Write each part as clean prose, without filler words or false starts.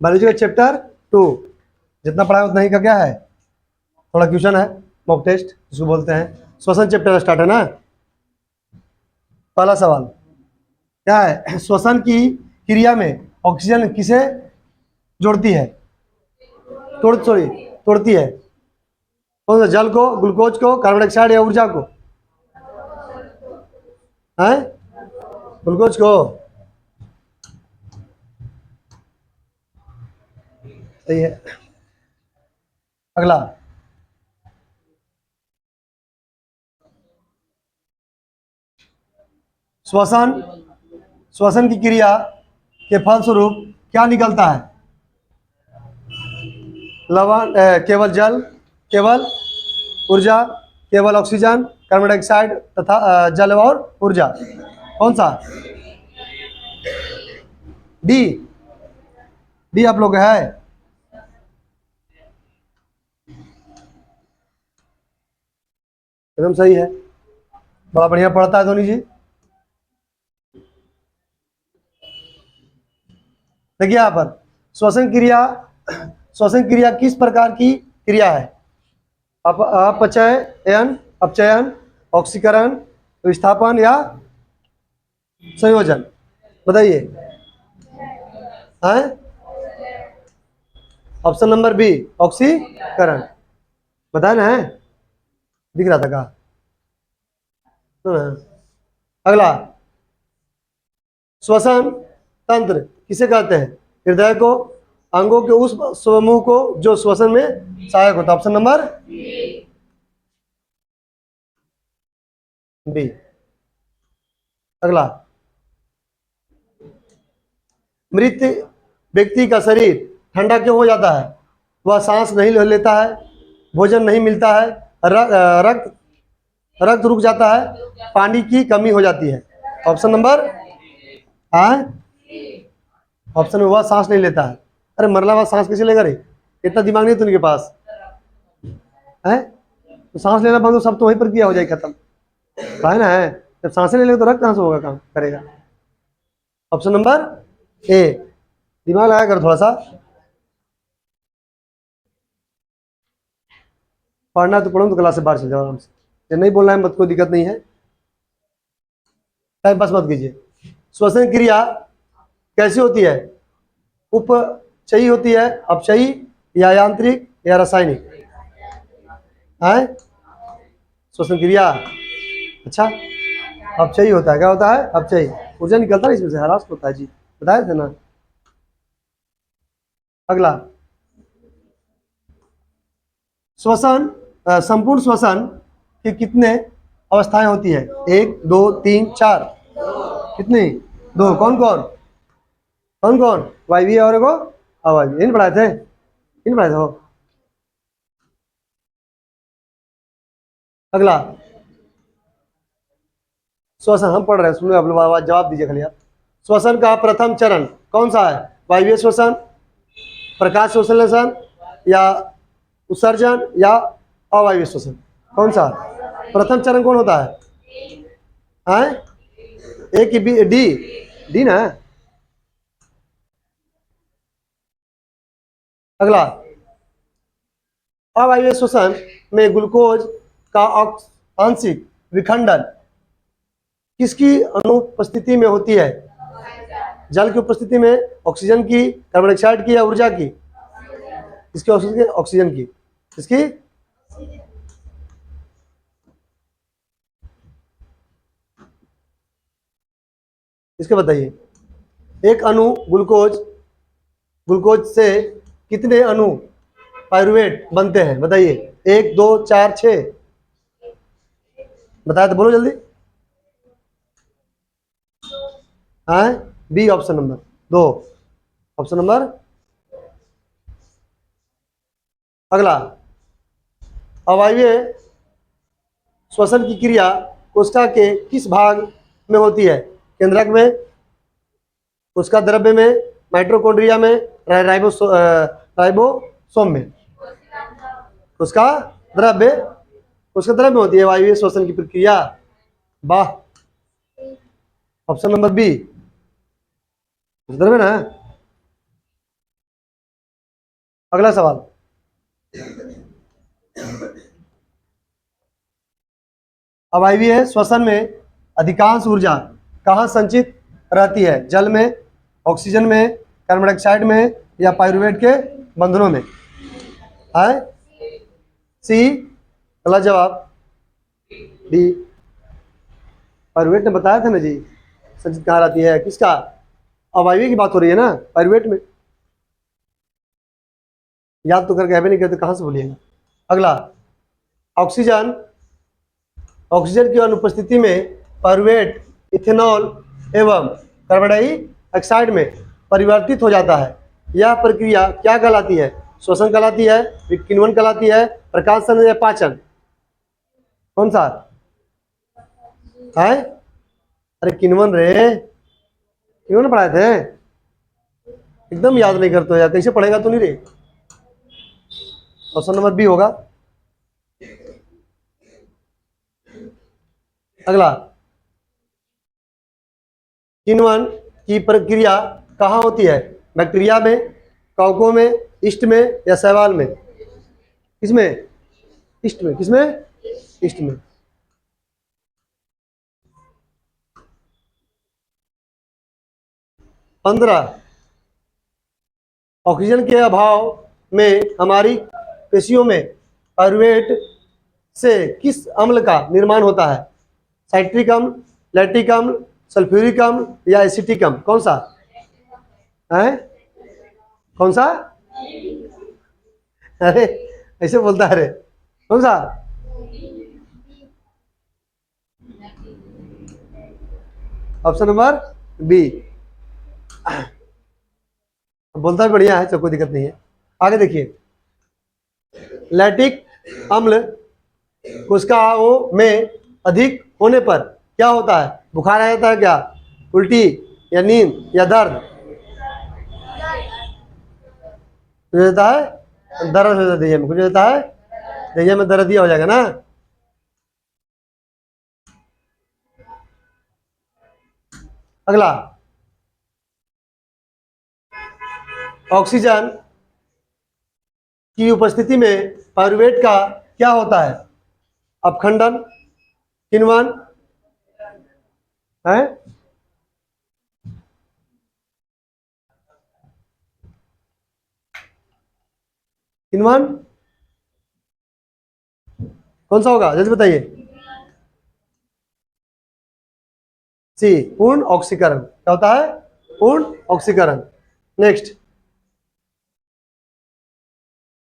Biology का chapter 2 जितना पढ़ा है उतना ही का क्या है, थोड़ा क्वेश्चन है, मॉक टेस्ट जिसको बोलते हैं। श्वसन चैप्टर स्टार्ट है ना। पहला सवाल क्या है, श्वसन की क्रिया में ऑक्सीजन किसे जोड़ती है, तोड़ती है? कौन सा, जल को, ग्लूकोज को, कार्बन डाइऑक्साइड या ऊर्जा को? है ग्लूकोज को, सही है। अगला, श्वसन श्वसन की क्रिया के फलस्वरूप क्या निकलता है? लवण, केवल जल, केवल ऊर्जा, केवल ऑक्सीजन, कार्बन डाइऑक्साइड तथा जल और ऊर्जा? कौन सा? डी। डी आप लोग है, एकदम सही है। बड़ा बढ़िया पढ़ता है धोनी जी। देखिए यहाँ पर श्वसन क्रिया किस प्रकार की क्रिया है? अपचयन, अपचयन, ऑक्सीकरण, विस्थापन या संयोजन? बताइए। हैं? ऑप्शन नंबर बी, ऑक्सीकरण। बताया ना है, दिख रहा था का? अगला, श्वसन तंत्र किसे कहते हैं? हृदय को, अंगों के उस समूह को जो श्वसन में सहायक होता है। Option number B. अगला, मृत व्यक्ति का शरीर ठंडा क्यों हो जाता है? वह सांस नहीं ले लेता है, भोजन नहीं मिलता है, रक्त रक्त रुक जाता है, पानी की कमी हो जाती है। ऑप्शन नंबर ऑप्शन में वह सांस नहीं लेता है। अरे मरला हुआ सांस कैसे लेगा रे, इतना दिमाग नहीं है तुमके पास है? तो सांस लेना बंद हो, सब तो वहीं पर किया हो जाए खत्म, है ना? है जब सांसें नहीं लेगा तो रक्त कहाँ से होगा, काम करेगा? Option number A. दिमाग लगाया कर थोड़ा सा, पढ़ना तो पढ़ो, तो क्लास से बाहर चल जाओ आराम से। ये नहीं बोलना है मत, कोई दिक्कत नहीं है, टाइम पास मत कीजिए। श्वसन क्रिया कैसी होती है? उपचयी होती है, अपचयी या यांत्रिक या रासायनिक? है श्वसन क्रिया, अच्छा अपचयी होता है। क्या होता है? अपचयी। ऊर्जा निकलता है इसमें से, हरास होता है जी, बताए थे ना। अगला, श्वसन संपूर्ण श्वसन की कितने अवस्थाएं होती है? 1, 2, 3, 4? कितनी? 2। कौन कौन? कौन कौन? वायवीय और एगो अवायवीय। इन पढ़ाए थे, इन पढ़ाए थे हो। अगला, श्वसन हम पढ़ रहे हैं, सुनो आप लोग, आवाज जवाब दीजिए खाली आप। श्वसन का प्रथम चरण कौन सा है? वायवीय श्वसन, प्रकाश श्वसन या उत्सर्जन या अवायवीय श्वसन? कौन सा प्रथम चरण कौन होता है? हैं? ए की बी? डी। डी ना। अगला, अवायवीय श्वसन में ग्लूकोज का आंशिक विखंडन किसकी अनुपस्थिति में होती है? जल की उपस्थिति में, ऑक्सीजन की, कार्बन डाइऑक्साइड की या ऊर्जा की? इसकी ऑक्सीजन की। इसकी इसके बताइए। एक अणु ग्लूकोज से कितने अणु पाइरुवेट बनते हैं? बताइए। 1, 2, 4, 6? बताया तो बोलो जल्दी। हाँ, B option number 2। Option number. अगला, अवायवीय श्वसन की क्रिया कोशिका के किस भाग में होती है? केंद्रक में, कोशिका द्रव्य में, माइटोकॉन्ड्रिया में, राइबोसोम में? कोशिका द्रव्य में होती है वायवीय श्वसन की प्रक्रिया। वाह, ऑप्शन नंबर बी द्रव्य ना। अगला सवाल, अवायवीय श्वसन में अधिकांश ऊर्जा कहाँ संचित रहती है? जल में, ऑक्सीजन में, कार्बन डाइऑक्साइड में या पाइरुवेट के बंधनों में? है सी गलत जवाब, डी पाइरुवेट ने बताया था ना जी, संचित कहाँ रहती है, किसका? अवायवीय की बात हो रही है ना, पाइरुवेट में। याद तो करके नहीं करते, कहाँ से बोलिएगा। अगला, ऑक्सीजन की अनुपस्थिति में पाइरुवेट इथेनॉल एवं कार्बन डाइऑक्साइड में परिवर्तित हो जाता है। यह प्रक्रिया क्या कहलाती है? श्वसन कहलाती है, किण्वन कहलाती है, प्रकाशन या पाचन? कौन सा है? अरे किण्वन रे, किण्वन पढ़ाए थे, एकदम याद नहीं करते हो यार, कैसे पढ़ेगा तू नहीं रे। ऑप्शन नंबर बी होगा। अगला, किण्वन की प्रक्रिया कहाँ होती है? बैक्टीरिया में, कवकों में, ईस्ट में या शैवाल में? किसमें? ईस्ट में। किसमें? ईस्ट में। पंद्रह, ऑक्सीजन के अभाव में हमारी पेशियों में पाइरुवेट से किस अम्ल का निर्माण होता है? साइट्रिक अम्ल, लैक्टिक अम्ल, सल्फ्यूरिक अम्ल या एसिटिक अम्ल? कौन सा है? कौन सा? अरे ऐसे बोलता है रे, कौन सा? Option number B. बोलता भी बढ़िया है, तो कोई दिक्कत नहीं है। आगे देखिए, लैक्टिक अम्ल कोशिकाओं में अधिक होने पर क्या होता है? बुखार आ जाता है क्या? उल्टी या नींद या दर्द? कुछ देता है दर्द हो जाता है, दहिया में कुछ देता है, दहिया में दर्द दिया हो जाएगा ना। अगला, ऑक्सीजन की उपस्थिति में पाइरुवेट का क्या होता है? अपखंडन, किण्वन है, किण्वन कौन सा होगा जल्दी बताइए। सी पूर्ण ऑक्सीकरण। क्या होता है? पूर्ण ऑक्सीकरण। नेक्स्ट,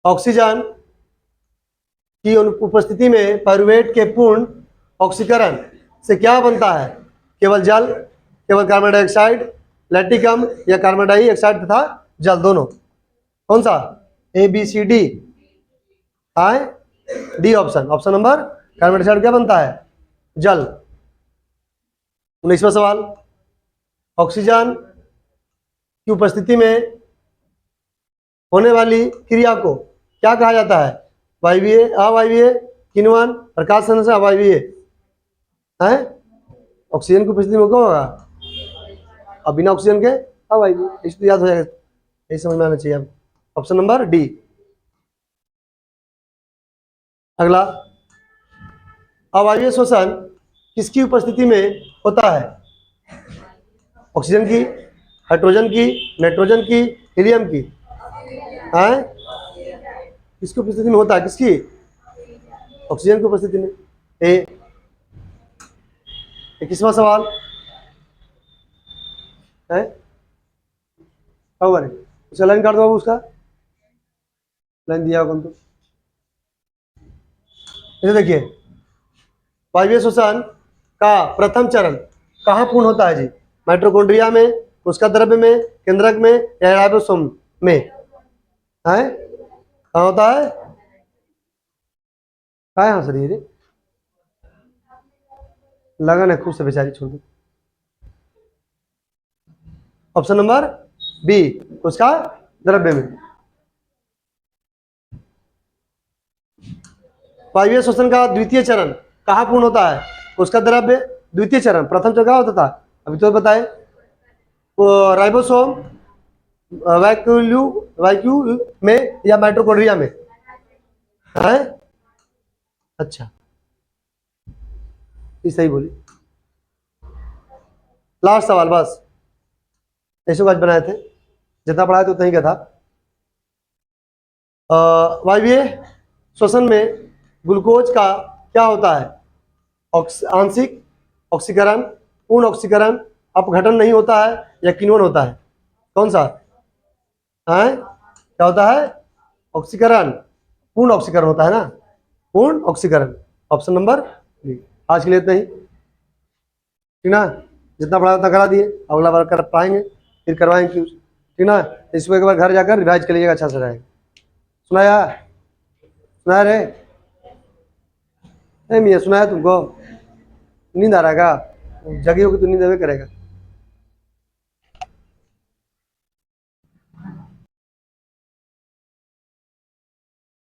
ऑक्सीजन की उपस्थिति में पाइरुवेट के पूर्ण ऑक्सीकरण से क्या बनता है? केवल जल, केवल कार्बन डाइऑक्साइड, लैक्टिक अम्ल या कार्बन डाइऑक्साइड तथा जल दोनों? कौन सा? A B C D? आए D option. Option number, carbon dioxide क्या बनता है? जल। 19वां सवाल, ऑक्सीजन की उपस्थिति में होने वाली क्रिया को क्या कहा जाता है? वायवीय, अवायवीय, किण्वन, प्रकाश संश्लेषण, अवायवीय है? ऑक्सीजन की उपस्थिति में क्या होगा? अब बिना ऑक्सीजन के अवायवीय, इस तो याद हो जाएगा, यही समझ में आना चाहिए अब। Option number D. अगला, अवायवीय श्वसन किसकी उपस्थिति में होता है? ऑक्सीजन की, हाइड्रोजन की, नाइट्रोजन की, हीलियम की? है? किसकी उपस्थिति में होता है? किसकी? ऑक्सीजन की उपस्थिति में। ए। 21वां सवाल है, उसका लाइन काट दो बाबू, उसका लाइन दिया होगा तो। इसे देखिए, वायवीय श्वसन का प्रथम चरण कहाँ पूर्ण होता है जी? माइटोकॉन्ड्रिया में, कोशिका द्रव्य में, केंद्रक में या राइबोसोम में? है कहाँ होता है? कहाँ है आंसर ये? लगन है खुद से बेचारी, छोड़ दो। ऑप्शन नंबर बी, कोशिका द्रव्य में। वायवीय श्वसन का द्वितीय चरण कहाँ पूर्ण होता है? कोशिका द्रव्य। द्वितीय चरण, प्रथम चरण क्या होता था अभी तो बताए? राइबोसोम वैक्यूल वैक्यूल में या माइटोकॉन्ड्रिया में है? अच्छा, ये सही बोली। लास्ट सवाल बस, ऐसे आज बनाए थे, जितना पढ़ाया था उतना ही का था। वायवीय श्वसन में ग्लूकोज का क्या होता है? आंशिक ऑक्सीकरण, पूर्ण ऑक्सीकरण, अपघटन नहीं होता है, या किण्वन होता है? कौन सा है? क्या होता है? ऑक्सीकरण, पूर्ण ऑक्सीकरण होता है ना, पूर्ण ऑक्सीकरण, ऑप्शन नंबर बी। आज के लिए इतना ही, ठीक ना? जितना पढ़ा उतना करा दिए, अगला बार कर पाएंगे फिर करवाएंगे, ठीक ना? इसको एक बार घर जाकर रिवाइज कर लीजिएगा, अच्छा से रहेगा। सुनाया? सुनाया रे? नहीं मियाँ, सुनाया तुमको? नींद आ रहा है क्या? जगी होगी तो नींद अभी करेगा।